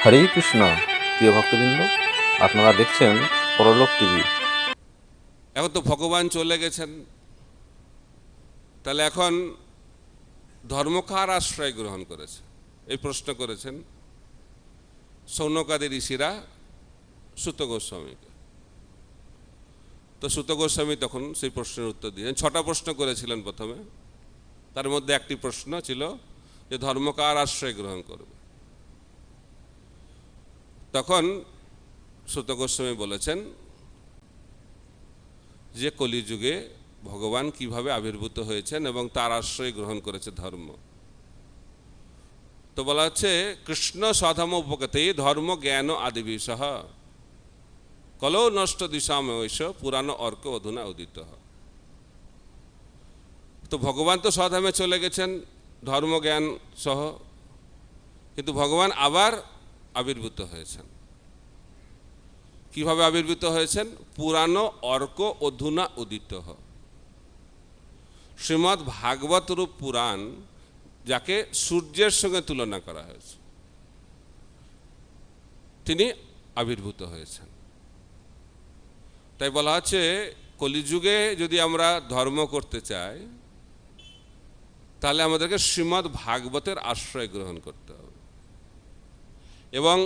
হরে কৃষ্ণ। প্রিয় ভক্তবৃন্দ, আপনারা দেখছেন পরলোক টিভি। এখন তো ভগবান চলে গেছেন, তাহলে এখন ধর্ম কার আশ্রয় গ্রহণ করেছে, এই প্রশ্ন করেছেন সৌনকাদি ঋষিরা সুত গোস্বামীকে। তো সুত গোস্বামী তখন সেই প্রশ্নের উত্তর দিয়েছেন। 6টা প্রশ্ন করেছিলেন প্রথমে, তার মধ্যে একটি প্রশ্ন ছিল যে ধর্ম কার আশ্রয় গ্রহণ করবে। তখন সুত গোস্বামী বলেছেন যে কলিযুগে ভগবান কিভাবে আবির্ভূত হয়েছেন এবং তার আশ্রয় গ্রহণ করেছে ধর্ম। তো বলা হচ্ছে কৃষ্ণ স্বধর্ম উপগতে ধর্ম জ্ঞান আদি বিষহ কলো নষ্ট দিশামৈষ পুরানো অর্ক অধুনা উদিত। তো ভগবান তো স্বধামে চলে গেছেন ধর্ম জ্ঞান সহ, কিন্তু ভগবান আবার আবির্ভূত হয়েছেন। কিভাবে আবির্ভূত হয়েছেন? পুরানো অর্ক অধুনা উদিত। শ্রীমদ্ ভাগবত রূপ পুরাণ, যাকে সূর্যের সঙ্গে তুলনা করা হয়েছে, তিনি আবির্ভূত হয়েছেন। তাই বলা হচ্ছে কলিযুগে যদি আমরা ধর্ম করতে চাই, তাহলে আমাদেরকে শ্রীমদ্ ভাগবতের আশ্রয় গ্রহণ করতে হবে এবং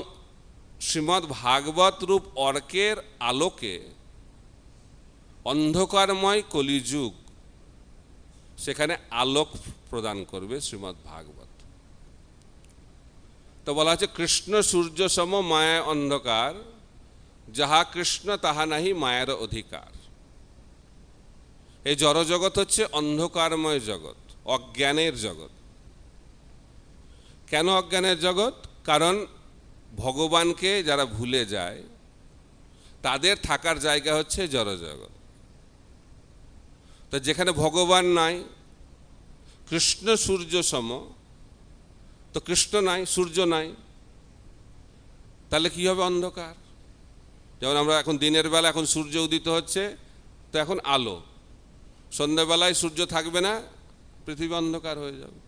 শ্রীমদ্ ভাগবত রূপ অর্কের আলোকে অন্ধকারময় কলিযুগ, সেখানে আলোক প্রদান করবে শ্রীমদ্ ভাগবত। তো বলা হচ্ছে কৃষ্ণ সূর্য সম মায়া অন্ধকার, যাহা কৃষ্ণ তাহা নাহি মায়ার অধিকার। এই জড়জগৎ হচ্ছে অন্ধকারময় জগৎ, অজ্ঞানের জগৎ। কেন অজ্ঞানের জগৎ? কারণ ভগবানকে যারা ভুলে যায় তাদের থাকার জায়গা হচ্ছে জড়জগৎ। তো যেখানে ভগবান নাই, কৃষ্ণ সূর্য সম, তো কৃষ্ণ নাই, সূর্য নাই, তাহলে কি হবে? অন্ধকার। যেমন আমরা এখন দিনের বেলা এখন সূর্য উদিত হচ্ছে, তো এখন আলো। সন্ধ্যাবেলায় সূর্য থাকবে না, পৃথিবী অন্ধকার হয়ে যাবে।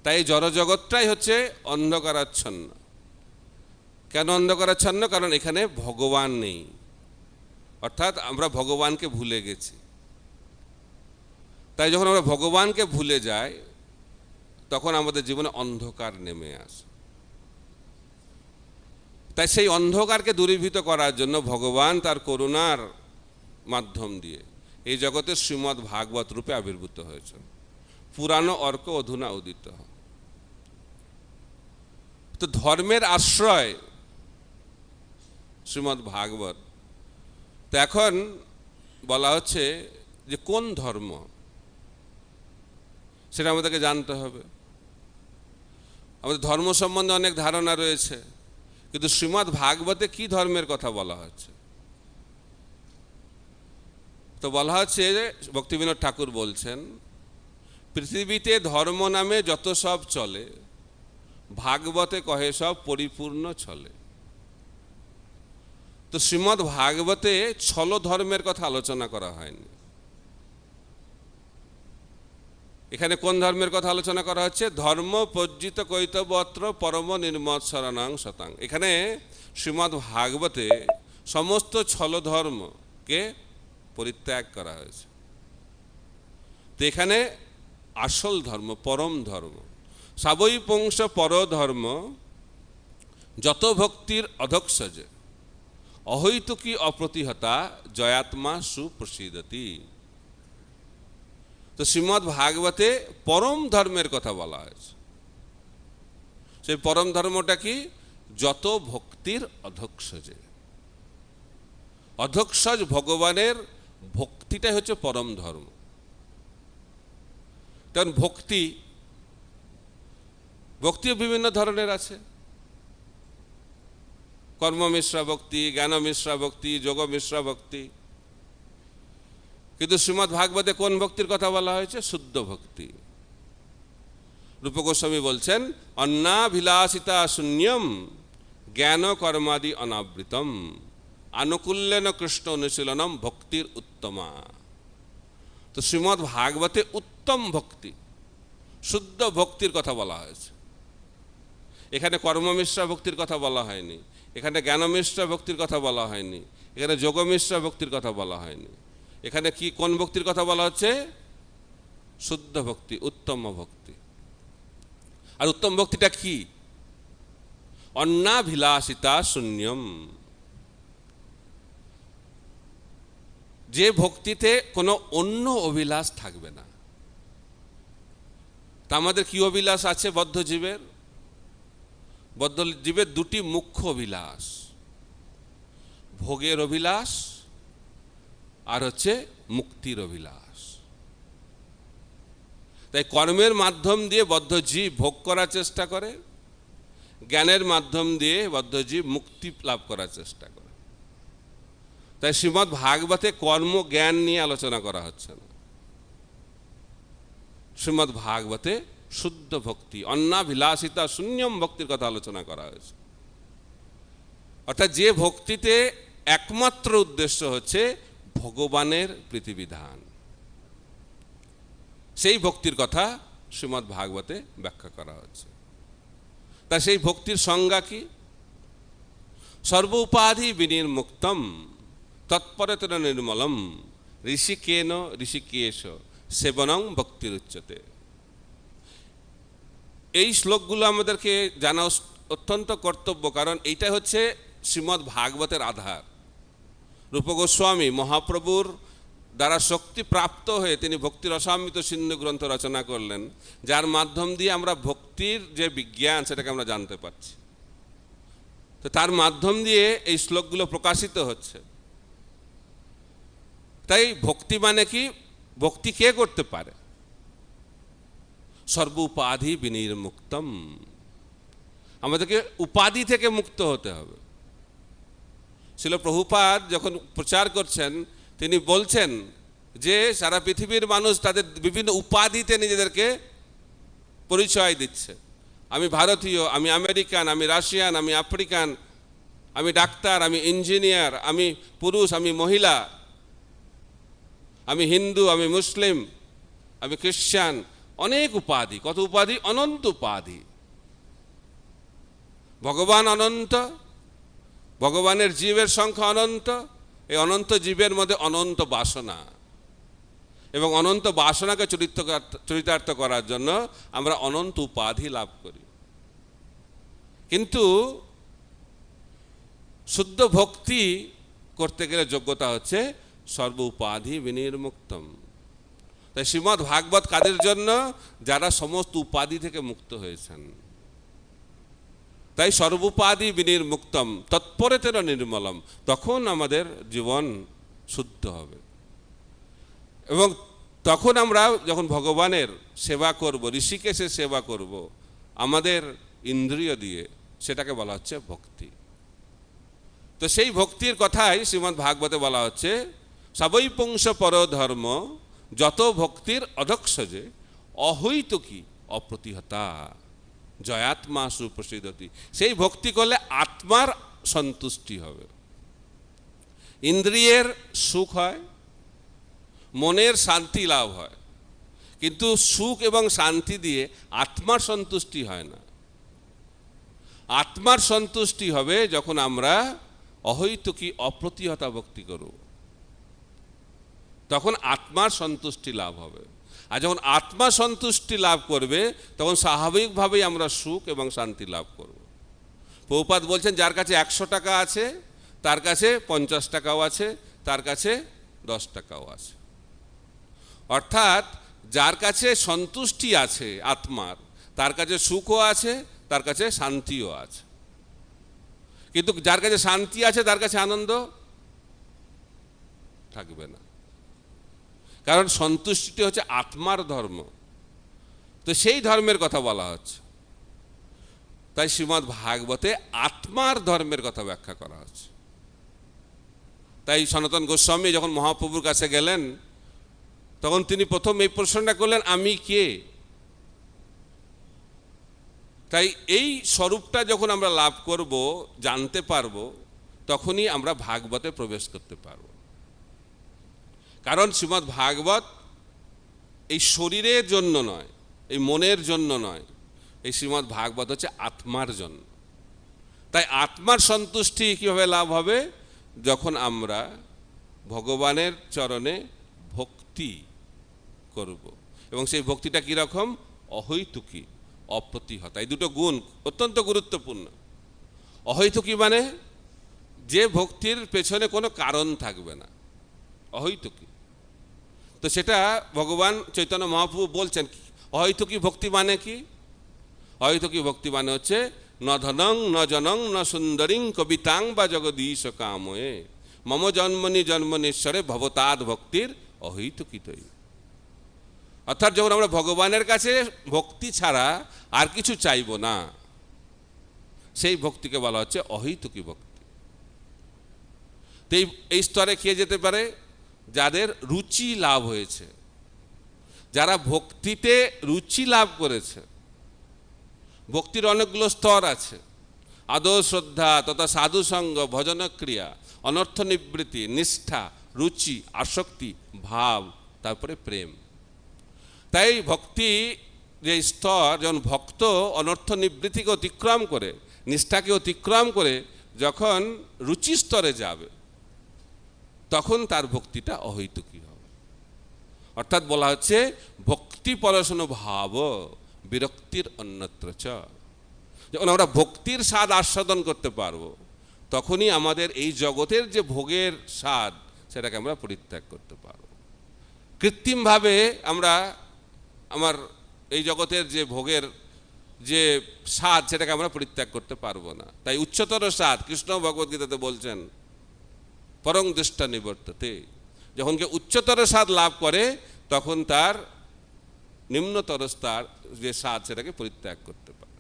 তাই জড়জগৎটাই হচ্ছে অন্ধকারাচ্ছন্ন। কেন অন্ধকারাচ্ছন্ন? কারণ এখানে ভগবান নেই, অর্থাৎ আমরা ভগবানকে ভুলে গেছি। তাই যখন আমরা ভগবানকে ভুলে যাই, তখন আমাদের জীবনে অন্ধকার নেমে আসে। তাই সেই অন্ধকারকে দূরীভূত করার জন্য ভগবান তার করুণার মাধ্যম দিয়ে এই জগতে শ্রীমদ্ ভাগবত রূপে আবির্ভূত হয়েছেন। পুরানো অর্ক অধুনা উদিত। তো ধর্মের আশ্রয় শ্রীমদ্ ভাগবত। তো এখন বলা হচ্ছে যে কোন ধর্ম, সেটা আমাদেরকে জানতে হবে। আমাদের ধর্ম সম্বন্ধে অনেক ধারণা রয়েছে, কিন্তু শ্রীমদ্ ভাগবতে কি ধর্মের কথা বলা হচ্ছে? তো বলা হচ্ছে যে ভক্তিবিনোদ ঠাকুর বলছেন, পৃথিবীতে ধর্ম নামে যত সব চলে, ভাগবতে কহে সব পরিপূর্ণ চলে। তো শ্রীমদ্ ভাগবতে ছল ধর্মের কথা আলোচনা করা হয়নি। এখানে কোন ধর্মের কথা আলোচনা করা হচ্ছে? ধর্ম পজ্জিত কৈতবত্র পরম নির্মৎসরণাং শতাং। এখানে শ্রীমদ্ ভাগবতে সমস্ত ছল ধর্মকে পরিত্যাগ করা হয়েছে। তো এখানে আসল ধর্ম, পরম ধর্ম, সাবৈ পুংস পর ধর্ম, যত ভক্তির অধক্ষজে অহৈতুকী অপ্রতিহতা জয়াত্মা সুপ্রসিদতি। তো শ্রীমদ্ ভাগবতে পরম ধর্মের কথা বলা হয়েছে। সেই পরম ধর্মটা কি? যত ভক্তির অধক্ষজে। অধক্ষজ ভগবানের ভক্তিটাই হচ্ছে পরম ধর্ম। কারণ ভক্তিও বিভিন্ন ধরনের আছে। কর্ম মিশ্রা ভক্তি, জ্ঞান মিশ্রা ভক্তি, যোগ মিশ্রা ভক্তি। কিন্তু শ্রীমদ্ ভাগবতে কোন ভক্তির কথা বলা হয়েছে? শুদ্ধ ভক্তি। রূপ গোস্বামী বলছেন, অন্নাভিলাষিতা শূন্যম জ্ঞান কর্মাদি অনাবৃতম আনুকূল্যেন কৃষ্ণ অনুশীলনম ভক্তির উত্তমা। তো শ্রীমদ্ ভাগবতে উত্তম ভক্তি, শুদ্ধ ভক্তির কথা বলা হয়েছে। এখানে কর্মমিশ্রা ভক্তির কথা বলা হয়নি, এখানে জ্ঞানমিশ্রা ভক্তির কথা বলা হয়নি, এখানে যোগমিশ্রা ভক্তির কথা বলা হয়নি। এখানে কি কোন ভক্তির কথা বলা হচ্ছে? শুদ্ধ ভক্তি, উত্তম ভক্তি। আর উত্তম ভক্তিটা কি? অন্নাভিলাষিতা শূন্যম, যে ভক্তিতে কোনো অন্য অভিলাষ থাকবে না। তা আমাদের কি অভিলাষ আছে বদ্ধ জীবের? বদ্ধ জীবের দুটি মুখ্য অভিলাষ, ভোগের অভিলাষ আর হচ্ছে মুক্তির অভিলাষ। তাই কর্মের মাধ্যম দিয়ে বদ্ধ জীব ভোগ করার চেষ্টা করে, জ্ঞানের মাধ্যম দিয়ে বদ্ধ জীব মুক্তি লাভ করার চেষ্টা করে। তাই শ্রীমদ্ ভাগবতে কর্ম জ্ঞান নিয়ে আলোচনা করা হচ্ছে না, শ্রীমদ্ ভাগবতে শুদ্ধ ভক্তি, অন্নাভিলাষিতা শূন্যম ভক্তির কথা আলোচনা করা হয়েছে। অর্থাৎ যে ভক্তিতে একমাত্র উদ্দেশ্য হচ্ছে ভগবানের প্রীতিবিধান, সেই ভক্তির কথা শ্রীমদ্ ভাগবতে ব্যাখ্যা করা হচ্ছে। তা সেই ভক্তির সংজ্ঞা কি? সর্বোপাধি বিনির্মুক্তম তৎপরতর নির্মলম ঋষিকেন ঋষিকেশ সেবনং ভক্তিরুচ্যতে। এই শ্লোকগুলো আমাদেরকে জানা অত্যন্ত কর্তব্য, কারণ এইটা হচ্ছে শ্রীমদ্ ভাগবতের আধার। রূপ গোস্বামী মহাপ্রভুর দ্বারা শক্তি প্রাপ্ত হয়ে তিনি ভক্তি রসামৃত সিন্ধু গ্রন্থ রচনা করলেন, যার মাধ্যম দিয়ে আমরা ভক্তির যে বিজ্ঞান সেটাকে আমরা জানতে পারছি। তো তার মাধ্যম দিয়ে এই শ্লোকগুলো প্রকাশিত হচ্ছে। তাই ভক্তি মানে কি? ভক্তি কে করতে পারে? সর্বোপাধি বিনির্মুক্তম, আমাদেরকে উপাধি থেকে মুক্ত হতে হবে। শিল প্রভুপাদ যখন প্রচার করছেন তিনি বলছেন যে সারা পৃথিবীর মানুষ তাদের বিভিন্ন উপাধিতে নিজেদেরকে পরিচয় দিচ্ছে। আমি ভারতীয়, আমি আমেরিকান, আমি রাশিয়ান, আমি আফ্রিকান, আমি ডাক্তার, আমি ইঞ্জিনিয়ার, আমি পুরুষ, আমি মহিলা, আমি হিন্দু, আমি মুসলিম, আমি খ্রিস্টান। অনেক উপাধি। কত উপাধি? অনন্ত উপাধি। ভগবান অনন্ত, ভগবানের জীবের সংখ্যা অনন্ত, এই অনন্ত জীবের মধ্যে অনন্ত বাসনা, এবং অনন্ত বাসনাকে চরিতার্থ করার জন্য আমরা অনন্ত উপাধি লাভ করি। কিন্তু শুদ্ধ ভক্তি করতে গেলে যোগ্যতা হচ্ছে সর্ব উপাধি বিনির্মুক্তম। তাই শ্রীমদ্ ভাগবত কাদের জন্য? যারা সমস্ত উপাধি থেকে মুক্ত হয়েছেন। তাই সর্বোপাধি বিনির্মুক্তম তৎপরেতের নির্মলম, তখন আমাদের জীবন শুদ্ধ হবে। এবং তখন আমরা যখন ভগবানের সেবা করব, ঋষিকেশের সেবা করব আমাদের ইন্দ্রিয় দিয়ে, সেটাকে বলা হচ্ছে ভক্তি। তো সেই ভক্তির কথাই শ্রীমদ্ ভাগবতে বলা হচ্ছে সবৈ পুংস পরধর্ম যত ভক্তির অধক্ষজে অহৈতুকী অপ্রতিহতা জয়াত্মা সুপ্রসিদ্ধতি। সেই ভক্তি করলে আত্মার সন্তুষ্টি হবে, ইন্দ্রিয়ের সুখ হয়, মনের শান্তি লাভ হয়, কিন্তু সুখ এবং শান্তি দিয়ে আত্মার সন্তুষ্টি হয় না। আত্মার সন্তুষ্টি হবে যখন আমরা অহৈতুকী অপ্রতিহতা ভক্তি করব, তখন আত্মার সন্তুষ্টি লাভ হবে। আর যখন আত্মা সন্তুষ্টি লাভ করবে তখন স্বাভাবিকভাবেই আমরা সুখ এবং শান্তি লাভ করব। প্রভুপাদ বলছেন যার কাছে 100 টাকা আছে তার কাছে 50 টাকাও আছে, তার কাছে 10 টাকাও আছে। অর্থাৎ যার কাছে সন্তুষ্টি আছে আত্মার, তার কাছে সুখও আছে, তার কাছে শান্তিও আছে। কিন্তু যার কাছে শান্তি আছে তার কাছে আনন্দ থাকবে না, কারণ সন্তুষ্টিটি হচ্ছে আত্মার ধর্ম। তো সেই ধর্মের কথা বলা হচ্ছে। তাই শ্রীমদ্ ভাগবতে আত্মার ধর্মের কথা ব্যাখ্যা করা হচ্ছে। তাই সনাতন গোস্বামী যখন মহাপ্রভুর কাছে গেলেন তখন তিনি প্রথম এই প্রশ্নটা করলেন, আমি কে? তাই এই স্বরূপটা যখন আমরা লাভ করব, জানতে পারবো, তখনই আমরা ভাগবতে প্রবেশ করতে পারবো। কারণ শ্রীমদ্ ভাগবত এই শরীরের জন্য নয়, এই মনের জন্য নয়, এই শ্রীমদ্ ভাগবত হচ্ছে আত্মার জন্য। তাই আত্মার সন্তুষ্টি কীভাবে লাভ হবে? যখন আমরা ভগবানের চরণে ভক্তি করব, এবং সেই ভক্তিটা কীরকম? অহৈতুকী, অপ্রতিহতা। এই দুটো গুণ অত্যন্ত গুরুত্বপূর্ণ। অহৈতুকী মানে যে ভক্তির পেছনে কোনো কারণ থাকবে না, অহৈতুকী। তো সেটা ভগবান চৈতন্য মহাপ্রভু বলছেন। অহৈতুকী ভক্তি মানে কি? অহৈতুকী ভক্তি মানে হচ্ছে ন ধনং ন জনং ন সুন্দরীং কবিতাং বা জগদীশ কাময়ে মম জন্মনি জন্মনেশ্বরে ভবতাদ ভক্তির অহৈতুকীতই। অর্থাৎ যখন আমরা ভগবানের কাছে ভক্তি ছাড়া আর কিছু চাইব না, সেই ভক্তিকে বলা হচ্ছে অহৈতুকী ভক্তি। তো এই স্তরে খেয়ে যেতে পারে যাদের রুচি লাভ হয়েছে, যারা ভক্তিতে রুচি লাভ করেছে। ভক্তির অনেকগুলো স্তর আছে: আদর, শ্রদ্ধা তথা সাধুসঙ্গ, ভজনক্রিয়া, অনর্থ নিবৃত্তি, নিষ্ঠা, রুচি, আসক্তি, ভাব, তারপরে প্রেম। তাই ভক্তি যে স্তর, যেমন ভক্ত অনর্থ নিবৃত্তিকে অতিক্রম করে, নিষ্ঠাকে অতিক্রম করে যখন রুচি স্তরে যাবে, তখন তার ভক্তিটা অহৈতুকী হবে। অর্থাৎ বলা হচ্ছে ভক্তি পরশন ভাব বিরক্তির অন্যত্র চ। যখন আমরা ভক্তির স্বাদ আস্বাদন করতে পারবো, তখনই আমাদের এই জগতের যে ভোগের স্বাদ, সেটাকে আমরা পরিত্যাগ করতে পারবো। কৃত্রিমভাবে আমরা আমার এই জগতের যে ভোগের যে স্বাদ, সেটাকে আমরা পরিত্যাগ করতে পারবো না। তাই উচ্চতর স্বাদ, কৃষ্ণ ভগবদ্গীতাতে বলছেন পরং দৃষ্টা নিবর্ততে। যখন কেউ উচ্চতর স্বাদ লাভ করে, তখন তার নিম্নতর স্তর যে স্বাদ, সেটাকে পরিত্যাগ করতে পারে।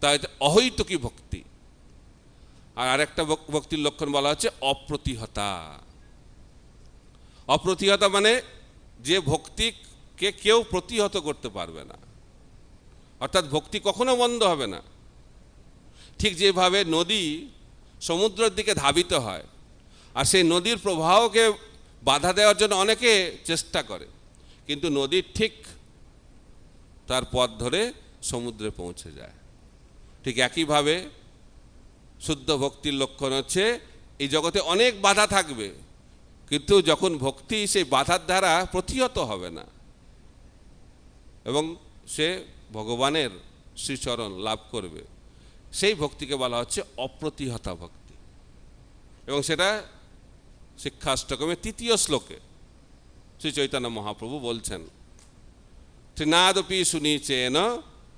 তাই অহৈতুকী ভক্তি। আর আরেকটা ভক্তির লক্ষণ বলা হচ্ছে অপ্রতিহতা। অপ্রতিহতা মানে যে ভক্তিকে কেউ প্রতিহত করতে পারবে না, অর্থাৎ ভক্তি কখনো বন্ধ হবে না। ঠিক যেভাবে নদী সমুদ্রের দিকে ধাবিত হয়, আর সেই নদীর প্রবাহকে বাধা দেওয়ার জন্য অনেকে চেষ্টা করে, কিন্তু নদী ঠিক তার পথ ধরে সমুদ্রে পৌঁছে যায়। ঠিক একইভাবে শুদ্ধ ভক্তির লক্ষণ হচ্ছে এই জগতে অনেক বাধা থাকবে, কিন্তু যখন ভক্তি সেই বাধার দ্বারা প্রতিহত হবে না এবং সে ভগবানের শ্রীচরণ লাভ করবে, সেই ভক্তিকে বলা হচ্ছে অপ্রতিহতা ভক্তি। এবং সেটা শিক্ষাষ্টকমের 3য় শ্লোকে শ্রী চৈতন্য মহাপ্রভু বলছেন, ত্রিনাদপি সুনীচেন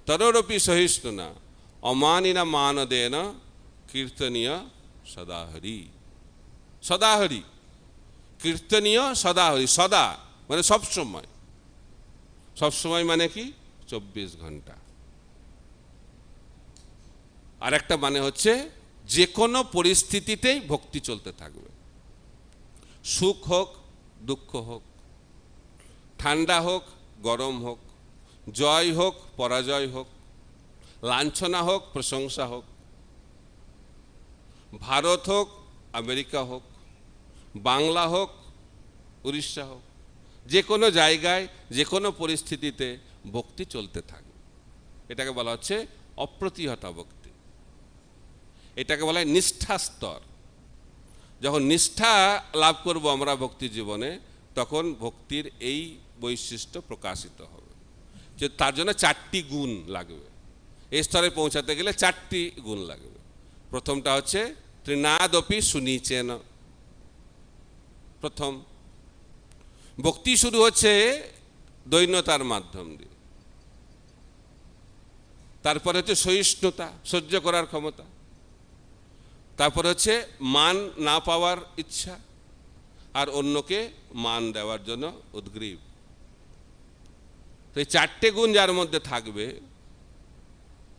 তরোরপি সহিষ্ণুনা অমানিনা মানদেন কীর্তনীয় সদাহরি। সদাহরি, কীর্তনীয় সদাহরি। সদা মানে সবসময়। সবসময় মানে কি? 24 ঘন্টা। আর একটা মানে হচ্ছে যে কোনো পরিস্থিতিতেই ভক্তি চলতে থাকবে। সুখ হোক, দুঃখ হোক, ঠান্ডা হোক, গরম হোক, জয় হোক, পরাজয় হোক, লাঞ্ছনা হোক, প্রশংসা হোক, ভারত হোক, আমেরিকা হোক, বাংলা হোক, উড়িষ্যা হোক, যে কোনো জায়গায় যে কোনো পরিস্থিতিতে ভক্তি চলতে থাকে। এটাকে বলা হচ্ছে অপ্রতিহতা ভক্তি। এটাকে বলা হয় নিষ্ঠা স্তর। যখন নিষ্ঠা লাভ করব আমরা ভক্তি জীবনে, তখন ভক্তির এই বৈশিষ্ট্য প্রকাশিত হবে যে তার জন্য 4টি গুণ লাগবে। এই স্তরে পৌঁছাতে গেলে 4টি গুণ লাগবে। প্রথমটা হচ্ছে ত্রিনাদপি সুনীচেন। প্রথম ভক্তি শুরু হচ্ছে দৈন্যতার মাধ্যম দিয়ে। তারপরে হচ্ছে সহিষ্ণুতা, সহ্য করার ক্ষমতা। তারপরে হচ্ছে মান না পাওয়ার ইচ্ছা, আর অন্যকে মান দেওয়ার জন্য উদ্গ্রীব। তো এই 4টে গুণ যার মধ্যে থাকবে,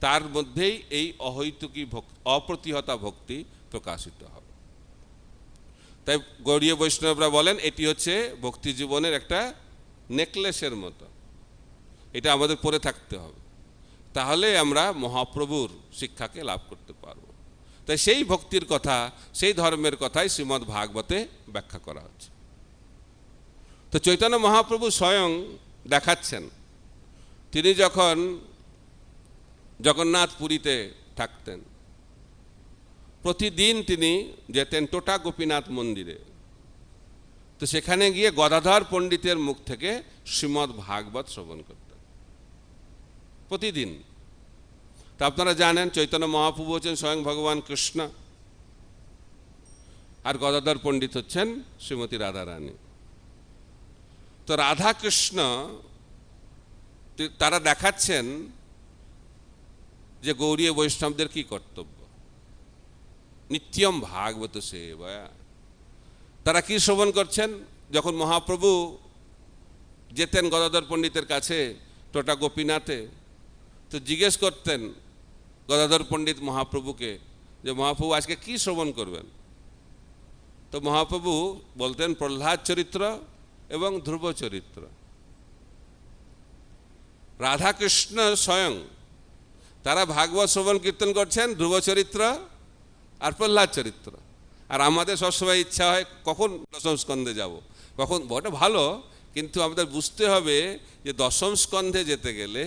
তার মধ্যেই এই অহৈতুকী অপ্রতিহতা ভক্তি প্রকাশিত হবে। তাই গৌড়ীয় বৈষ্ণবরা বলেন এটি হচ্ছে ভক্তি জীবনের একটা নেকলেসের মতো। এটা আমাদের পরে থাকতে হবে, তাহলে আমরা মহাপ্রভুর শিক্ষাকে লাভ করতে পারব। তাই সেই ভক্তির কথা, সেই ধর্মের কথাই শ্রীমদ্ ভাগবতে ব্যাখ্যা করা হচ্ছে। তো চৈতন্য মহাপ্রভু স্বয়ং দেখাচ্ছেন, তিনি যখন জগন্নাথ পুরীতে থাকতেন, প্রতিদিন তিনি যেতেন টোটা গোপীনাথ মন্দিরে। তো সেখানে গিয়ে গদাধর পণ্ডিতের মুখ থেকে শ্রীমদ্ ভাগবত শ্রবণ করতেন প্রতিদিন। তা আপনারা জানেন চৈতন্য মহাপ্রভু হচ্ছেন স্বয়ং ভগবান কৃষ্ণ, আর গদাধর পণ্ডিত হচ্ছেন শ্রীমতী রাধারানী। তো রাধা কৃষ্ণ তারা দেখাচ্ছেন যে গৌড়ীয় বৈষ্ণবদের কি কর্তব্য। নিত্যম ভাগবত সেবা। তারা কি শ্রবণ করছেন? যখন মহাপ্রভু যেতেন গদাধর পণ্ডিতের কাছে টোটা গোপীনাথে, তো জিজ্ঞেস করতেন গদাধর পণ্ডিত মহাপ্রভুকে যে মহাপ্রভু আজকে কি শ্রবণ করবেন। তো মহাপ্রভু বলতেন প্রহ্লাদ চরিত্র এবং ধ্রুব চরিত্র। রাধাকৃষ্ণ স্বয়ং তারা ভাগবত শ্রবণ কীর্তন করছেন ধ্রুব চরিত্র আর প্রহ্লাদ চরিত্র। আর আমাদের সবসময় ইচ্ছা হয় কখন দশম স্কন্ধে যাব, কখন। ওটা ভালো, কিন্তু আমাদের বুঝতে হবে যে দশম স্কন্ধে যেতে গেলে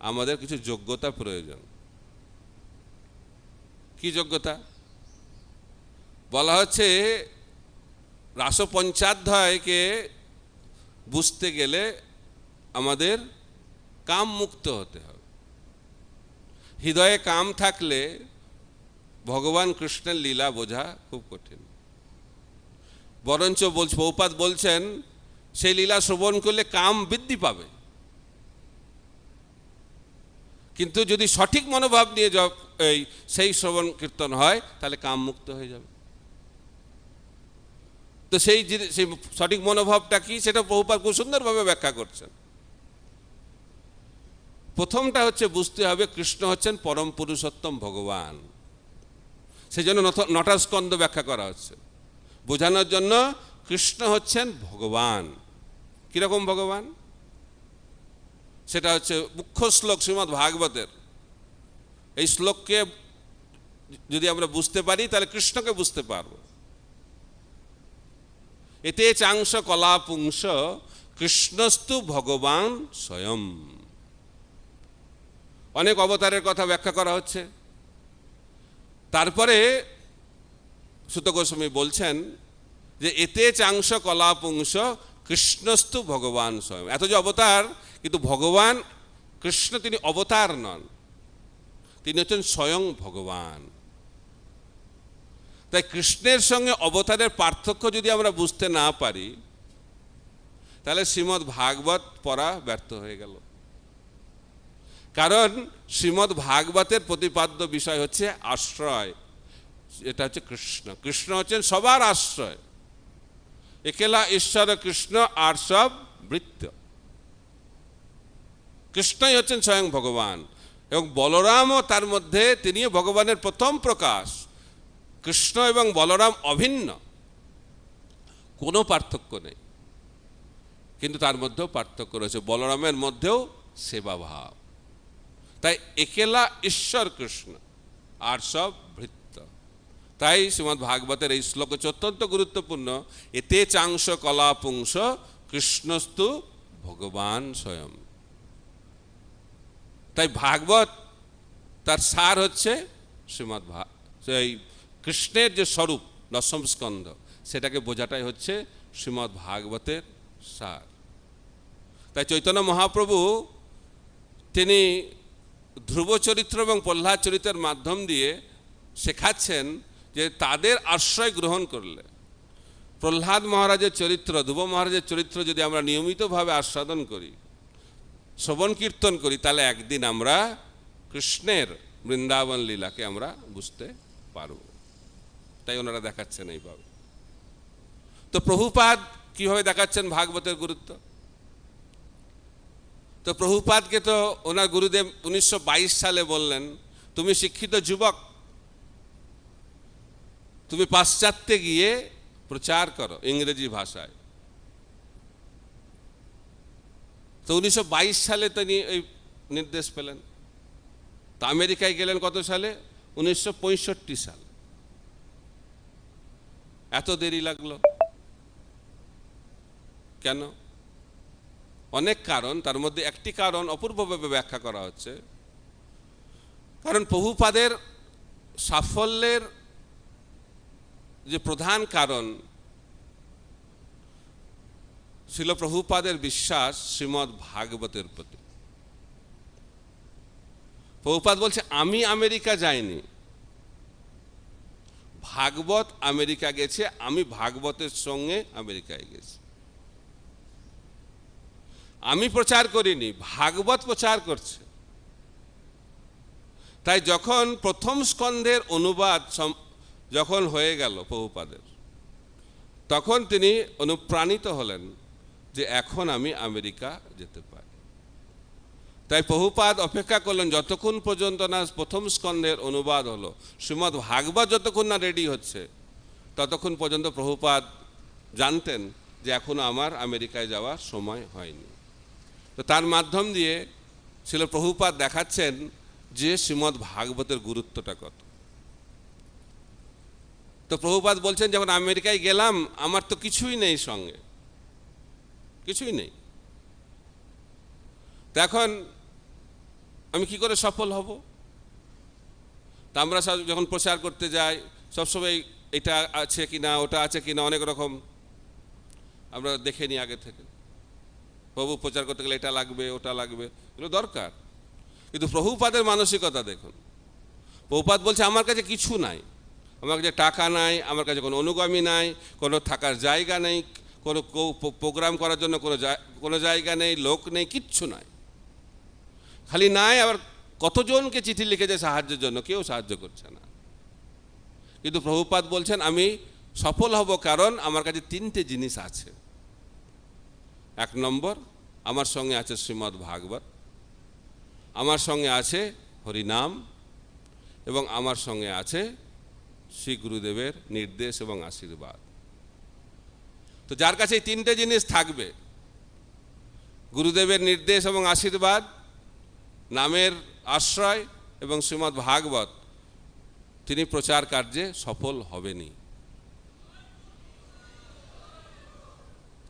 আমাদের কিছু যোগ্যতা প্রয়োজন। কি যোগ্যতা? বলা হচ্ছে রাসপঞ্চাধ্যায়কে বুঝতে গেলে আমাদের কাম মুক্ত হতে হবে। হৃদয়ে কাম থাকলে ভগবান কৃষ্ণের লীলা বোঝা খুব কঠিন। বরঞ্চ প্রভুপাদ বলছেন সেই লীলা শ্রবণ করলে কাম বৃদ্ধি পাবে, কিন্তু যদি সঠিক মনোভাব নিয়ে সেই শ্রবণ কীর্তন হয় তাহলে কাম মুক্ত হয়ে যাবে। তো সেই সঠিক মনোভাবটা কি, সেটা প্রভুপাদ খুব সুন্দরভাবে ব্যাখ্যা করছেন। প্রথমটা হচ্ছে বুঝতে হবে কৃষ্ণ হচ্ছেন পরম পুরুষোত্তম ভগবান। সেই জন্য নটা স্কন্ধ ব্যাখ্যা করা হচ্ছে বোঝানোর জন্য। কৃষ্ণ হচ্ছেন ভগবান। কিরকম ভগবান? সেটা হচ্ছে মুখ্য শ্লোক শ্রীমদ্ ভাগবতের। এই শ্লোককে যদি আমরা বুঝতে পারি তাহলে কৃষ্ণকে বুঝতে পারব। এতে চাংশ কলা পুংস কৃষ্ণস্তু ভগবান স্বয়ং। অনেক অবতারের কথা ব্যাখ্যা করা হচ্ছে। তারপরে সুত গোস্বামী বলছেন যে এতে চাংশ কলা পুংস কৃষ্ণস্তু ভগবান স্বয়ং। এত যে অবতার, কিন্তু ভগবান কৃষ্ণ তিনি অবতার নন, তিনি হচ্ছেন স্বয়ং ভগবান। তাই কৃষ্ণের সঙ্গে অবতারের পার্থক্য যদি আমরা বুঝতে না পারি তাহলে শ্রীমদ্ ভাগবত পড়া ব্যর্থ হয়ে গেল। কারণ শ্রীমদ্ ভাগবতের প্রতিপাদ্য বিষয় হচ্ছে আশ্রয়। এটা হচ্ছে কৃষ্ণ। কৃষ্ণ হচ্ছেন সবার আশ্রয়। একেলা ঈশ্বর কৃষ্ণ আর সব বৃত্ত। কৃষ্ণই হচ্ছেন স্বয়ং ভগবান, এবং বলরামও তার মধ্যে, তিনিও ভগবানের প্রথম প্রকাশ। কৃষ্ণ এবং বলরাম অভিন্ন, কোনো পার্থক্য নেই, কিন্তু তার মধ্যেও পার্থক্য রয়েছে। বলরামের মধ্যেও সেবা ভাব। তাই একেলা ঈশ্বর কৃষ্ণ আর সব ভৃত্য। তাই শ্রীমদ্ ভাগবতের এই শ্লোক হচ্ছে অত্যন্ত গুরুত্বপূর্ণ। এতে চাংশ কলা পুংস কৃষ্ণস্তু ভগবান স্বয়ং। তাই ভাগবত তার সার হচ্ছে শ্রীমদ্ এই কৃষ্ণের যে স্বরূপ দশম স্কন্ধ, সেটাকে বোঝাটাই হচ্ছে শ্রীমদ্ ভাগবতের সার। তাই চৈতন্য মহাপ্রভু তিনি ধ্রুব চরিত্র এবং প্রহ্লাদ চরিত্রের মাধ্যম দিয়ে শেখাচ্ছেন যে তাদের আশ্রয় গ্রহণ করলে, প্রহ্লাদ মহারাজের চরিত্র, ধ্রুব মহারাজের চরিত্র যদি আমরা নিয়মিতভাবে আস্বাদন করি, শ্রবণ কীর্তন করি, তাহলে একদিন আমরা কৃষ্ণের বৃন্দাবন লীলাকে আমরা বুঝতে পারব। তাই ওনারা দেখাচ্ছেন এইভাবে। তো প্রভুপাদ কিভাবে দেখাচ্ছেন ভাগবতের গুরুত্ব? তো প্রভুপাদকে তো ওনার গুরুদেব 1922 সালে বললেন, তুমি শিক্ষিত যুবক, তুমি পাশ্চাত্যে গিয়ে প্রচার করো ইংরেজি ভাষায়। তো 1922 সালে তিনি এই নির্দেশ পেলেন। তো আমেরিকায় গেলেন কত সালে? 1965 সালে। এত দেরি লাগলো কেন? অনেক কারণ, তার মধ্যে একটি কারণ অপূর্বভাবে ব্যাখ্যা করা হচ্ছে। কারণ প্রভুপাদের সাফল্যের যে প্রধান কারণ ছিল প্রভুপাদের বিশ্বাস শ্রীমদ্ ভাগবতের প্রতি। প্রভুপাদ বলছে আমি আমেরিকা যাইনি, ভাগবত আমেরিকা গেছে, আমি ভাগবতের সঙ্গে আমেরিকায় গেছি। আমি প্রচার করিনি, ভাগবত প্রচার করছে। তাই যখন প্রথম স্কন্ধের অনুবাদ যখন হয়ে গেল প্রভুপাদের, তখন তিনি অনুপ্রাণিত হলেন যে এখন আমি আমেরিকা যেতে পারি। তাই প্রভুপাদ অপেক্ষা করলেন যতক্ষণ পর্যন্ত না প্রথম স্কন্ধের অনুবাদ হলো, শ্রীমদ্ ভাগবত যতক্ষণ না রেডি হচ্ছে, ততক্ষণ পর্যন্ত প্রভুপাদ জানতেন যে এখনো আমার আমেরিকায় যাওয়ার সময় হয়নি। তো তার মাধ্যম দিয়ে ছিল প্রভুপাদ দেখাচ্ছেন যে শ্রীমদ্ ভাগবতের গুরুত্বটা কত। তো প্রভুপাদ বলছেন যখন আমেরিকায় গেলাম আমার তো কিছুই নেই সঙ্গে, কিছুই নেই, তো এখন আমি কি করে সফল হব? তা আমরা যখন প্রচার করতে যাই সবসময় এটা আছে কিনা ওটা আছে কিনা অনেক রকম আমরা দেখে নিই আগে থেকে। প্রভু প্রচার করতে গেলে এটা লাগবে ওটা লাগবে, এগুলো দরকার। কিন্তু প্রভুপাদের মানসিকতা দেখুন। প্রভুপাদ বলছে আমার কাছে কিছু নাই, আমার কাছে টাকা নাই, আমার কাছে কোনো অনুগামী নাই, কোনো থাকার জায়গা নেই, কোনো প্রোগ্রাম করার জন্য কোনো জায়গা নেই, লোক নেই, কিচ্ছু নাই। খালি নাই, আবার কতজনকে চিঠি লিখেছে সাহায্যের জন্য, কেউ সাহায্য করছে না। কিন্তু প্রভুপাদ বলছেন আমি সফল হব কারণ আমার কাছে তিনটে জিনিস আছে। এক নম্বর, আমার সঙ্গে আছে শ্রীমদ্ ভাগবত, আমার সঙ্গে আছে হরিনাম, এবং আমার সঙ্গে আছে শ্রী গুরুদেবের নির্দেশ এবং আশীর্বাদ। তো যার কাছে এই তিনটে জিনিস থাকবে, গুরুদেবের নির্দেশ এবং আশীর্বাদ, নামের আশ্রয় এবং শ্রীমদ্ ভাগবত, তিনি প্রচার কার্যে সফল হবেনই।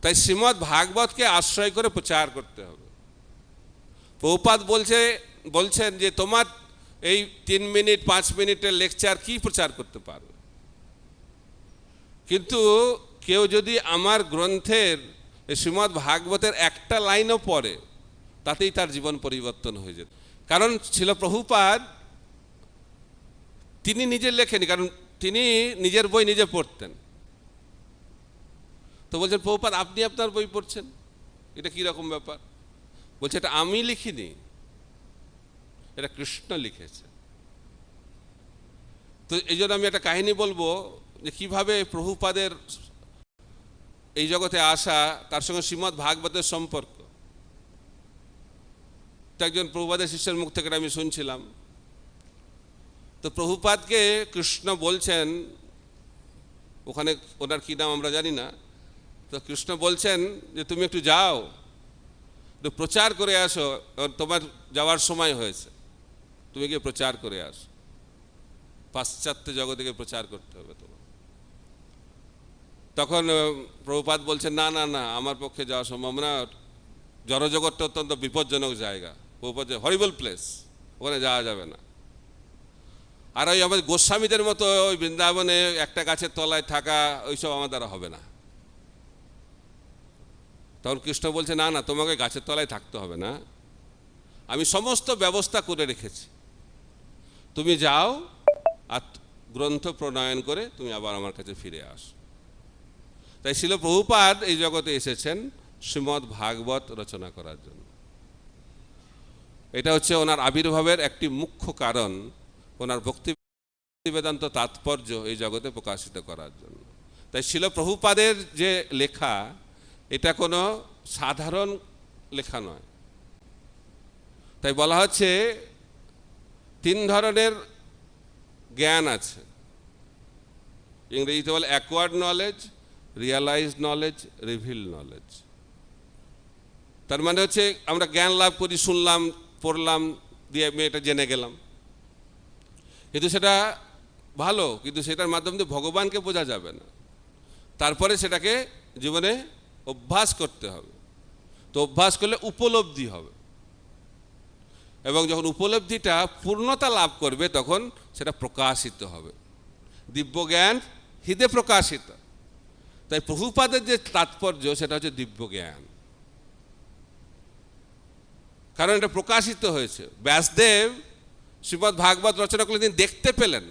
তাই শ্রীমদ্ ভাগবতকে আশ্রয় করে প্রচার করতে হবে। প্রভুপাদ বলছেন যে তোমার এই 3 মিনিট 5 মিনিটের লেকচার কি প্রচার করতে পারবে, কিন্তু কেউ যদি আমার গ্রন্থের শ্রীমদ্ ভাগবতের একটা লাইনও পড়ে তাতেই তার জীবন পরিবর্তন হয়ে যেত। কারণ ছিল প্রভুপাদ তিনি নিজে লেখেনি, কারণ তিনি নিজের বই নিজে পড়তেন। তো বলছেন প্রভুপাদ আপনি আপনার বই পড়ছেন, এটা কি রকম ব্যাপার? বলছে এটা আমি লিখিনি, এটা কৃষ্ণ লিখেছে। তো এই জন্য আমি একটা কাহিনী বলবো যে কিভাবে প্রভুপাদের এই জগতে আসা, তার সঙ্গে শ্রীমদ্ ভাগবতের সম্পর্ক। তো একজন প্রভুপাদের শিষ্যের মুখ থেকে আমি শুনছিলাম। তো প্রভুপাদকে কৃষ্ণ বলছেন, ওখানে ওনার কি নাম আমরা জানি না, তো কৃষ্ণ বলছেন যে তুমি একটু যাও, একটু প্রচার করে আসো, তোমার যাওয়ার সময় হয়েছে, তুমি গিয়ে প্রচার করে আসো, পাশ্চাত্য জগতে গিয়ে প্রচার করতে হবে তোমার। তখন প্রভুপাদ বলছেন না না না, আমার পক্ষে যাওয়া সম্ভব না, জড়জগৎটা অত্যন্ত বিপজ্জনক জায়গা, প্রভুপাদ হরিবল প্লেস, ওখানে যাওয়া যাবে না। আর ওই আমাদের গোস্বামীদের মতো ওই বৃন্দাবনে একটা গাছের তলায় থাকা ওইসব আমার দ্বারা হবে না। তখন কৃষ্ণ বলছে না না, তোমাকে গাছের তলায় থাকতে হবে না, আমি সমস্ত ব্যবস্থা করে রেখেছি, তুমি যাও আর গ্রন্থ প্রণয়ন করে তুমি আবার আমার কাছে ফিরে আসো। তাই শিল প্রভুপাদ এই জগতে এসেছেন শ্রীমদ্ ভাগবত রচনা করার জন্য। এটা হচ্ছে ওনার আবির্ভাবের একটি মুখ্য কারণ, ওনার ভক্তি বেদান্ত তাৎপর্য এই জগতে প্রকাশিত করার জন্য। তাই শিল প্রভুপাদের যে লেখা, এটা কোনো সাধারণ লেখা নয়। তাই বলা হচ্ছে 3 ধরনের জ্ঞান আছে, ইংরেজিতে বলে acquired knowledge, realised knowledge, reveal knowledge. তার মানে হচ্ছে আমরা জ্ঞান লাভ করি, শুনলাম, পড়লাম, দিয়ে আমি এটা জেনে গেলাম, কিন্তু সেটা ভালো, কিন্তু সেটার মাধ্যমে ভগবানকে বোঝা যাবে না। তারপরে সেটাকে জীবনে অভ্যাস করতে হবে। তো অভ্যাস করলে উপলব্ধি হবে। এবং যখন উপলব্ধিটা পূর্ণতা লাভ করবে তখন সেটা প্রকাশিত হবে। দিব্য জ্ঞান হৃদে প্রকাশিত। তাই প্রভুপাদের যে তাৎপর্য সেটা হচ্ছে দিব্য জ্ঞান, কারণ এটা প্রকাশিত হয়েছে। ব্যাসদেব শ্রীমদ্ ভাগবত রচনা করলে তিনি দেখতে পেলেন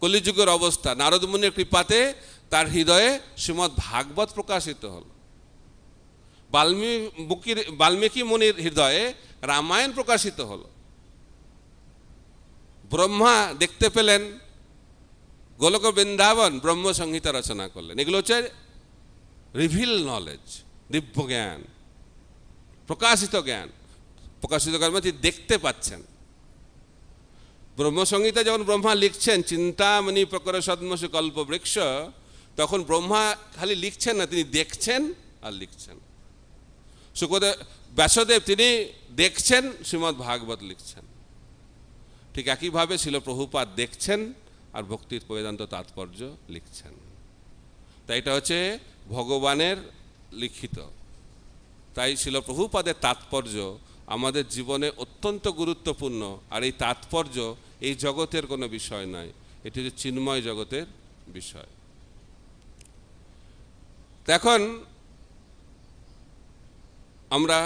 কলিযুগের অবস্থা। নারদ মুনির কৃপাতে তার হৃদয়ে শ্রীমদ্ ভাগবত প্রকাশিত হল। বাল্মীকি মুনির হৃদয়ে রামায়ণ প্রকাশিত হল। ব্রহ্মা দেখতে পেলেন গোলক বৃন্দাবন, ব্রহ্ম সংহিতা রচনা করলেন। এগুলো হচ্ছে রিভিল নলেজ, দিব্য জ্ঞান, প্রকাশিত জ্ঞান। প্রকাশিত জ্ঞান মানে দেখতে পাচ্ছেন। ব্রহ্মসংহিতা যখন ব্রহ্মা লিখছেন চিন্তামণি প্রকর সদ্মসু কল্প বৃক্ষ, তখন ব্রহ্মা খালি লিখছেন না, তিনি দেখছেন আর লিখছেন। ব্যাসদেব তিনি দেখছেন, শ্রীমদ্ ভাগবত লিখছেন। ঠিক একইভাবে ছিল প্রভুপাদ দেখছেন আর ভক্তির বেদান্ত তাৎপর্য লিখছেন। তাই এটা হচ্ছে ভগবানের লিখিত। তাই ছিল প্রভুপাদের তাৎপর্য আমাদের জীবনে অত্যন্ত গুরুত্বপূর্ণ। আর এই তাৎপর্য এই জগতের কোনো বিষয় নয়, এটি হচ্ছে চিন্ময় জগতের বিষয়। এখন আমরা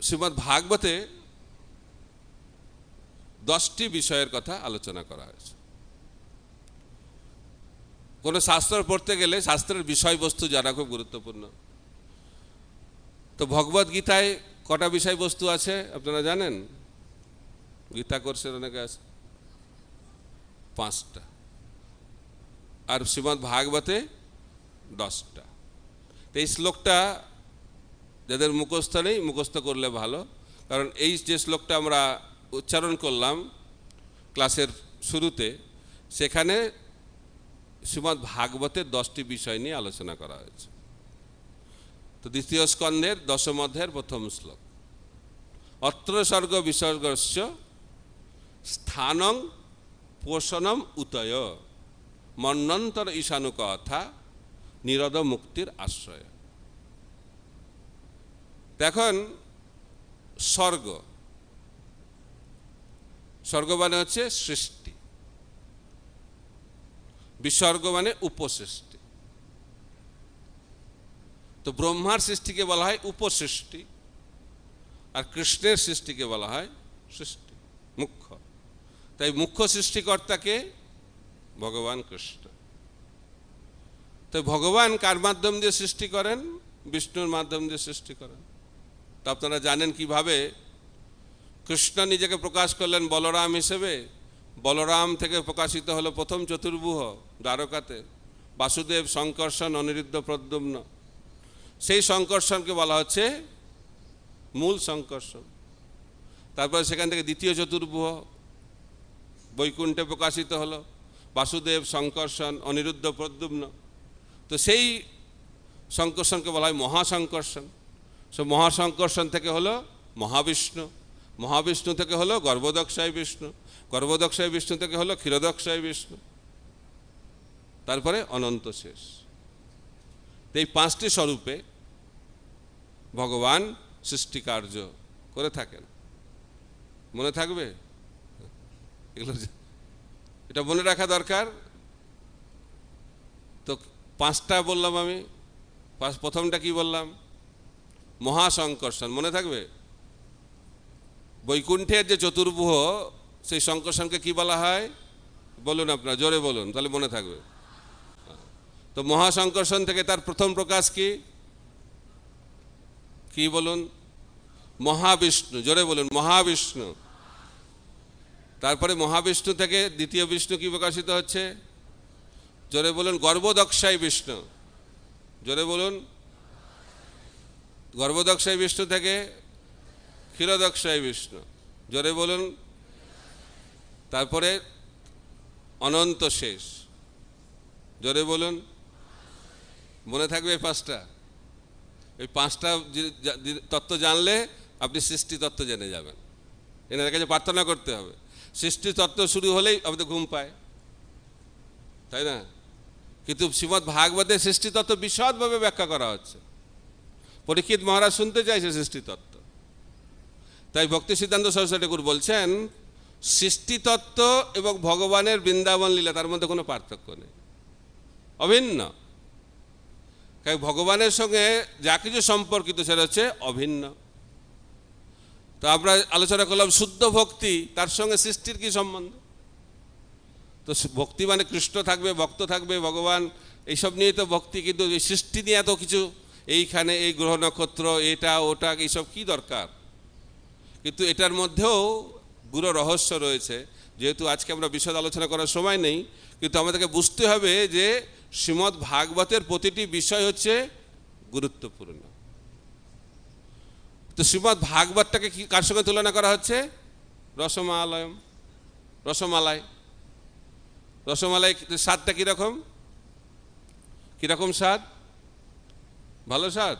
শ্রীমদ্ ভাগবতে 10টি বিষয়ের কথা আলোচনা করা হয়েছে। কোনো শাস্ত্র পড়তে গেলে শাস্ত্রের বিষয়বস্তু জানা খুব গুরুত্বপূর্ণ। তো ভগবদ গীতায় কটা বিষয়বস্তু আছে আপনারা জানেন? গীতা কোর্সের অনেকে আছে, 5টা। আর শ্রীমদ্ ভাগবতে 10টা। তো এই শ্লোকটা যাদের মুখস্থ নেই, মুখস্থ করলে ভালো, কারণ এই যে শ্লোকটা আমরা উচ্চারণ করলাম ক্লাসের শুরুতে, সেখানে শ্রীমদ্ ভাগবতের 10টি বিষয় নিয়ে আলোচনা করা হয়েছে। তো দ্বিতীয় স্কন্ধের 10ম অধ্যায়ের 1ম শ্লোক, অত্র স্বর্গ বিসর্গস্য স্থানং পোষণম উতয় মন্বন্তর ঈশানুক অথা নিরোধ মুক্তির আশ্রয়। এখন স্বর্গ, স্বর্গ মানে হচ্ছে সৃষ্টি, বিসর্গ মানে উপসৃষ্টি। তো ব্রহ্মার সৃষ্টিকে বলা হয় উপসৃষ্টি, আর কৃষ্ণের সৃষ্টিকে বলা হয় সৃষ্টি, মুখ্য। তাই মুখ্য সৃষ্টিকর্তাকে ভগবান কৃষ্ণ। তো ভগবান কার মাধ্যম দিয়ে সৃষ্টি করেন? বিষ্ণুর মাধ্যম দিয়ে সৃষ্টি করেন। তো আপনারা জানেন কিভাবে কৃষ্ণ নিজেকে প্রকাশ করলেন বলরাম হিসেবে। বলরাম থেকে প্রকাশিত হলো প্রথম চতুর্ভুজ দ্বারকাতে, বাসুদেব, শঙ্কর্ষণ, অনিরুদ্ধ, প্রদ্যুম্ন। সেই শঙ্কর্ষণকে বলা হচ্ছে মূল শঙ্কর্ষণ। তারপরে সেখান থেকে দ্বিতীয় চতুর্ভুজ বৈকুণ্ঠে প্রকাশিত হলো, বাসুদেব, শঙ্কর্ষণ, অনিরুদ্ধ, প্রদ্যুম্ন। তো সেই শঙ্কর্ষণকে বলা হয় মহাশঙ্কর্ষণ। সে মহাশঙ্কর্ষণ থেকে হলো মহাবিষ্ণু, মহাবিষ্ণু থেকে হলো গর্ভদক্ষায় বিষ্ণু, গর্ভদক্ষায় বিষ্ণু থেকে হলো ক্ষীরদক্ষায় বিষ্ণু, তারপরে অনন্ত শেষ। এই 5টি স্বরূপে ভগবান সৃষ্টিকার্য করে থাকেন। মনে থাকবে এগুলো, এটা মনে রাখা দরকার। তো 5টা বললাম আমি, প্রথমটা কি বললাম? মহাশঙ্কর্ষণ, মনে থাকবে? বৈকুণ্ঠের যে চতুর্ভুজ, সেই শঙ্কর্ষণকে কি বলা হয় বলুন আপনারা, জোরে বলুন, তাহলে মনে থাকবে। তো মহাশঙ্কর্ষণ থেকে তার প্রথম প্রকাশ কি? কি বলুন? মহাবিষ্ণু, জোরে বলুন, মহাবিষ্ণু। তারপরে মহাবিষ্ণু থেকে দ্বিতীয় বিষ্ণু কি প্রকাশিত হচ্ছে? জোরে বলুন, গর্ভদক্ষায় বিষ্ণু, জোরে বলুন। গর্ভদক্ষায় বিষ্ণু থেকে ক্ষীরদক্ষায় বিষ্ণু, জোরে বলুন। তারপরে অনন্ত শেষ, জোরে বলুন। মনে থাকবে এই 5টা? এই 5টা তত্ত্ব জানলে আপনি সৃষ্টি তত্ত্ব জেনে যাবেন। এনাদের কাছে প্রার্থনা করতে হবে। সৃষ্টি তত্ত্ব শুরু হলেই আমাদের ঘুম পায়, তাই না? কিন্তু শ্রীমদ্ ভাগবতের সৃষ্টি তত্ত্ব বিশদভাবে ব্যাখ্যা করা হচ্ছে। পরীক্ষিত মহারাজ শুনতে চাইছে সৃষ্টি তত্ত্ব। তাই ভক্তি সিদ্ধান্ত সরস্বতী ঠাকুর বলছেন সৃষ্টিতত্ত্ব এবং ভগবানের বৃন্দাবন লীলা তার মধ্যে কোনো পার্থক্য নেই, অভিন্ন। কারণ ভগবানের সঙ্গে যা কিছু সম্পর্কিত সেটা হচ্ছে অভিন্ন। তো আমরা আলোচনা করলাম শুদ্ধ ভক্তি, তার সঙ্গে সৃষ্টির কি সম্বন্ধ? তো ভক্তি মানে কৃষ্ণ থাকবে, ভক্ত থাকবে, ভগবান, এইসব নিয়েই তো ভক্তি। কিন্তু এই সৃষ্টি নিয়ে এত কিছু, এইখানে এই গ্রহ নক্ষত্র, এটা ওটা, এইসব কি দরকার? কিন্তু এটার মধ্যেও গুরু রহস্য রয়েছে। যেহেতু আজকে আমরা বিশদ আলোচনা করার সময় নেই, কিন্তু আমাদেরকে বুঝতে হবে যে শ্রীমদ্ ভাগবতের প্রতিটি বিষয় হচ্ছে গুরুত্বপূর্ণ। তো শ্রীমদ্ ভাগবতটাকে কি কার সঙ্গে তুলনা করা হচ্ছে? রসমালয়ম, রসমালাই। রসমালাই স্বাদটা কীরকম? কীরকম স্বাদ? ভালো স্বাদ?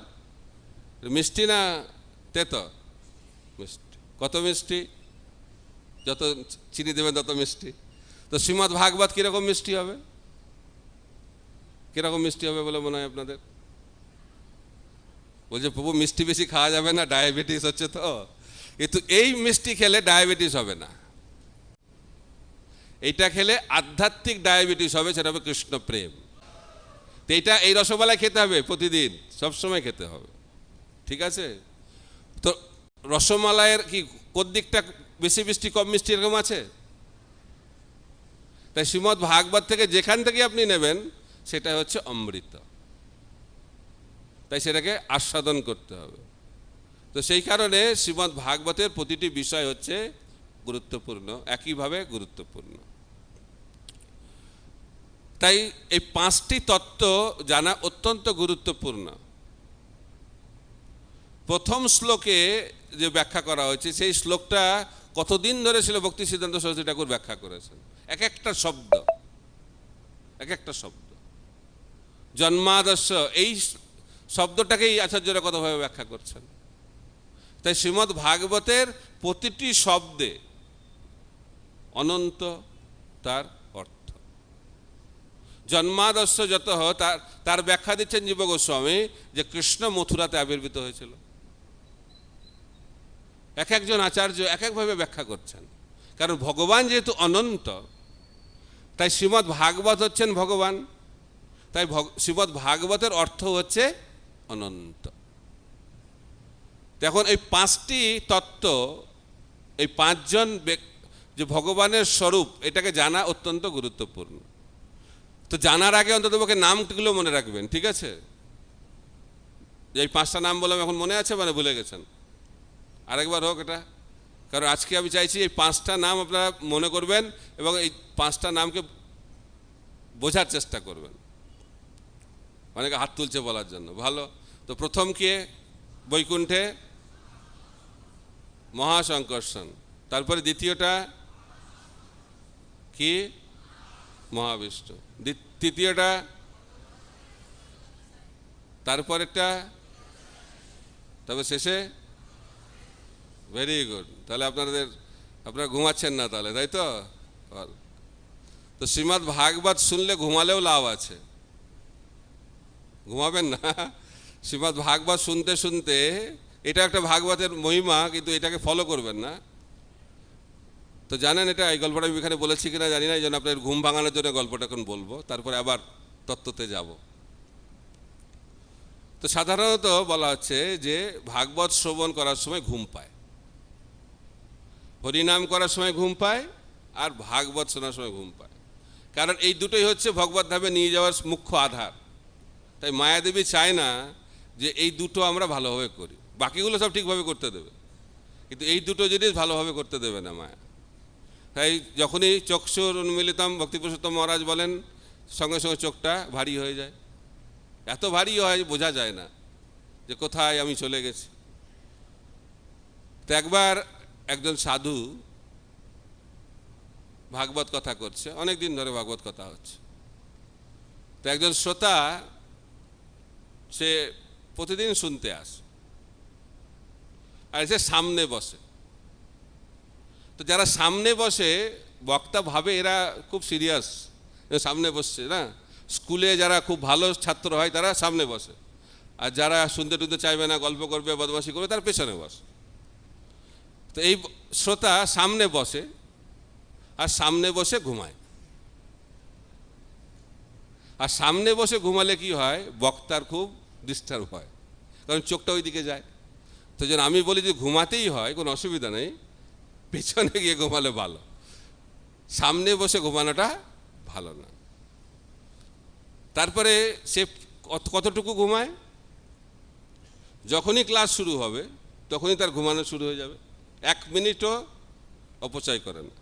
মিষ্টি না তেতো? মিষ্টি। কত মিষ্টি? যত চিনি দেবেন তত মিষ্টি। তো শ্রীমদ্ ভাগবত কীরকম মিষ্টি হবে? কীরকম মিষ্টি হবে বলে মনে হয় আপনাদের? বলছে প্রভু মিষ্টি বেশি খাওয়া যাবে না, ডায়াবেটিস হচ্ছে। তো কিন্তু এই মিষ্টি খেলে ডায়াবেটিস হবে না, এইটা খেলে আধ্যাত্মিক ডায়াবেটিস হবে, সেটা হবে কৃষ্ণ প্রেম। তো এইটা, এই রসমালাই খেতে হবে প্রতিদিন, সবসময় খেতে হবে, ঠিক আছে? তো রসমালাইয়ের কি কোন দিকটা বেশি মিষ্টি কম মিষ্টি এরকম আছে? তাই শ্রীমদ্ ভাগবত থেকে যেখান থেকে আপনি নেবেন সেটা হচ্ছে অমৃত, তাই সেটাকে আস্বাদন করতে হবে। তো সেই কারণে শ্রীমদ্ ভাগবতের প্রতিটি বিষয় হচ্ছে গুরুত্বপূর্ণ, একইভাবে গুরুত্বপূর্ণ। তাই এই 5টি তত্ত্ব জানা অত্যন্ত গুরুত্বপূর্ণ। প্রথম শ্লোকে যে ব্যাখ্যা করা হয়েছে, সেই শ্লোকটা কতদিন ধরে ছিল ভক্তি সিদ্ধান্ত সরস্বতী ঠাকুর ব্যাখ্যা করেছেন, এক একটা শব্দ, এক একটা শব্দ। জন্মাদর্শ, এই শব্দটাকেই আচার্যরা কতভাবে ব্যাখ্যা করছেন। তাই শ্রীমদ্ ভাগবতের প্রতিটি শব্দে অনন্ত তার অর্থ। জন্মাদর্শ যত তার ব্যাখ্যা দিচ্ছেন জীব গোস্বামী, যে কৃষ্ণ মথুরাতে আবির্ভূত হয়েছিল। এক একজন আচার্য এক একভাবে ব্যাখ্যা করছেন, কারণ ভগবান যেহেতু অনন্ত, তাই শ্রীমদ্ ভাগবত হচ্ছেন ভগবান, তাই শ্রীমদ্ ভাগবতের অর্থ হচ্ছে অনন্ত। এখন এই 5টি তত্ত্ব, এই 5 জন যে ভগবানের স্বরূপ, এটাকে জানা অত্যন্ত গুরুত্বপূর্ণ। তো জানার আগে অন্তত পক্ষে নামগুলো মনে রাখবেন, ঠিক আছে? এই 5টা নাম বললাম, এখন মনে আছে মানে ভুলে গেছেন? আরেকবার হোক এটা, কারণ আজকে আমি চাইছি এই 5টা নাম আপনারা মনে করবেন এবং এই 5টা নামকে বোঝার চেষ্টা করবেন। অনেকে হাত তুলছে বলার জন্য, ভালো। তো প্রথম কে? বৈকুণ্ঠে মহাসংকর্ষণ। তারপরে দ্বিতীয়টা কি? মহাবিষ্ণু। তৃতীয়টা? তারপরেরটা? তবে শেষে? Very good. তাহলে আপনারা ঘুমাচ্ছেন না তাহলে, তাই তো? তো শ্রীমদ্ ভাগবত শুনলে ঘুমালেও লাভ আছে, ঘুমাবেন না। শ্রীমদ্ ভাগবত শুনতে শুনতে, এটা একটা ভাগবতের মহিমা, কিন্তু এটাকে ফলো করবেন না। তো জানেন এটা, এই গল্পটা আমি এখানে বলেছি কিনা জানি না, এই জন্য আপনার ঘুম ভাঙানোর জন্য গল্পটা এখন বলবো, তারপরে আবার তত্ত্বতে যাব। তো সাধারণত বলা হচ্ছে যে ভাগবত শ্রবণ করার সময় ঘুম পায়, হরিনাম করার সময় ঘুম পায়, আর ভাগবত শোনার সময় ঘুম পায়। কারণ এই দুটোই হচ্ছে ভগবত ধামে নিয়ে যাওয়ার মুখ্য আধার। তাই মায়াদেবী চায় না যে এই দুটো আমরা ভালোভাবে করি, বাকিগুলো সব ঠিকভাবে করতে দেবে, কিন্তু এই দুটো জিনিস ভালোভাবে করতে দেবে না মায়া। তাই যখনই চক্ষুর উন্মিলিতম, ভক্তিপুরুষোত্তম মহারাজ বলেন, সঙ্গে সঙ্গে চোখটা ভারী হয়ে যায়। এত ভারী হয় বোঝা যায় না যে কোথায় আমি চলে গেছি। তো একবার একজন সাধু ভাগবত কথা করছে, অনেক দিন ধরে ভাগবত কথা হচ্ছে। তো একজন শ্রোতা, সে প্রতিদিন শুনতে আসে, আর সে সামনে বসে। তো যারা সামনে বসে, বক্তা ভাবে এরা খুব সিরিয়াস, সামনে বসছে না। স্কুলে যারা খুব ভালো ছাত্র হয় তারা সামনে বসে, আর যারা শুনতে টুনতে চাইবে না, গল্প করবে, বদমাশি করবে, তার পেছনে বসে। তো এই শ্রোতা সামনে বসে আর সামনে বসে ঘুমায়। আর সামনে বসে ঘুমালে কি হয়, বক্তার খুব ডিস্টার্ব হয়, কারণ চোখটা ওই দিকে যায়। তো যেন আমি বলি যে ঘুমাতেই হয়, কোনো অসুবিধা নেই, পেছনে গিয়ে ঘুমালে ভালো, সামনে বসে ঘুমানোটা ভালো না। তারপরে সে কতটুকু ঘুমায়, যখনই ক্লাস শুরু হবে তখনই তার ঘুমানো শুরু হয়ে যাবে, 1 মিনিটও অপচয় করে না।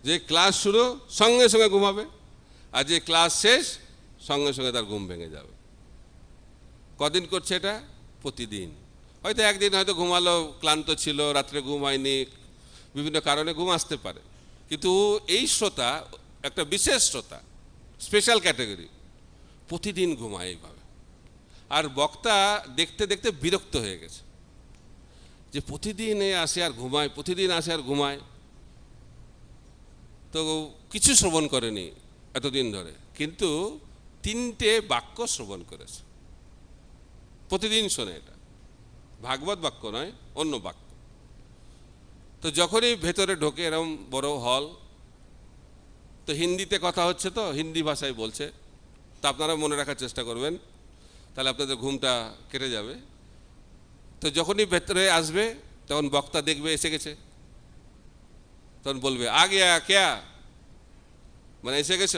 যে ক্লাস শুরু সঙ্গে সঙ্গে ঘুমাবে, আর যে ক্লাস শেষ সঙ্গে সঙ্গে তার ঘুম ভেঙে যাবে। কদিন করছে এটা? প্রতিদিন। হয়তো একদিন হয়তো ঘুমালো, ক্লান্ত ছিল, রাত্রে ঘুম হয়নি, বিভিন্ন কারণে ঘুম আসতে পারে, কিন্তু এই শ্রোতা একটা বিশেষ শ্রোতা, স্পেশাল ক্যাটাগরি, প্রতিদিন ঘুমায় এইভাবে। আর বক্তা দেখতে দেখতে বিরক্ত হয়ে গেছে যে প্রতিদিন আসে আর ঘুমায়, প্রতিদিন আসে আর ঘুমায়। তো কিছু শ্রবণ করেনি এতদিন ধরে, কিন্তু 3টে বাক্য শ্রবণ করেছে, প্রতিদিন শোনে। এটা ভাগবত বাক্য নয়, অন্য বাক্য। তো যখনই ভেতরে ঢোকে, এরকম বড় হল, তো হিন্দিতে কথা হচ্ছে, তো হিন্দি ভাষায় বলছে, তা আপনারা মনে রাখার চেষ্টা করবেন, তাহলে আপনাদের ঘুমটা কেটে যাবে। তো যখনই ভেতরে আসবে তখন বক্তা দেখবে এসে গেছে, তখন বলবে আ গিয়া ক্যা, মানে এসে গেছ,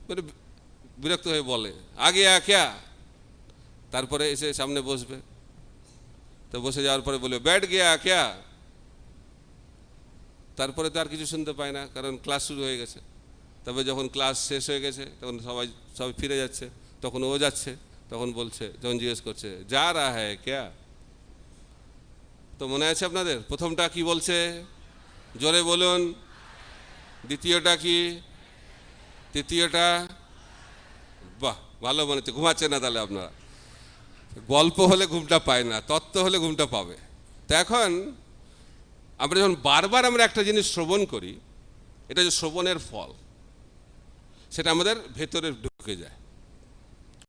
মানে বিরক্ত হয়ে বলে আ গিয়া ক্যা। তারপরে এসে সামনে বসবে, তো বসে যাওয়ার পরে বলবে ব্যাঠ গিয়া ক্যা। তারপরে তো আর কিছু শুনতে পায় না, কারণ ক্লাস শুরু হয়ে গেছে। তবে যখন ক্লাস শেষ হয়ে গেছে তখন সবাই ফিরে যাচ্ছে, তখন ও যাচ্ছে, তখন বলছে, যখন জিজ্ঞেস করছে যা রা হ্যায় ক্যা। তো মনে আছে আপনাদের? প্রথমটা কি বলছে, জোরে বলুন। দ্বিতীয়টা কি? তৃতীয়টা? বাহ, ভালো মনে হচ্ছে, ঘুমাচ্ছে না তাহলে আপনারা। গল্প হলে ঘুমটা পায় না, তত্ত্ব হলে ঘুমটা পাবে। তো এখন আমরা যখন বারবার আমরা একটা জিনিস শ্রবণ করি, এটা যে শ্রবণের ফল, সেটা আমাদের ভেতরে ঢুকে যায়।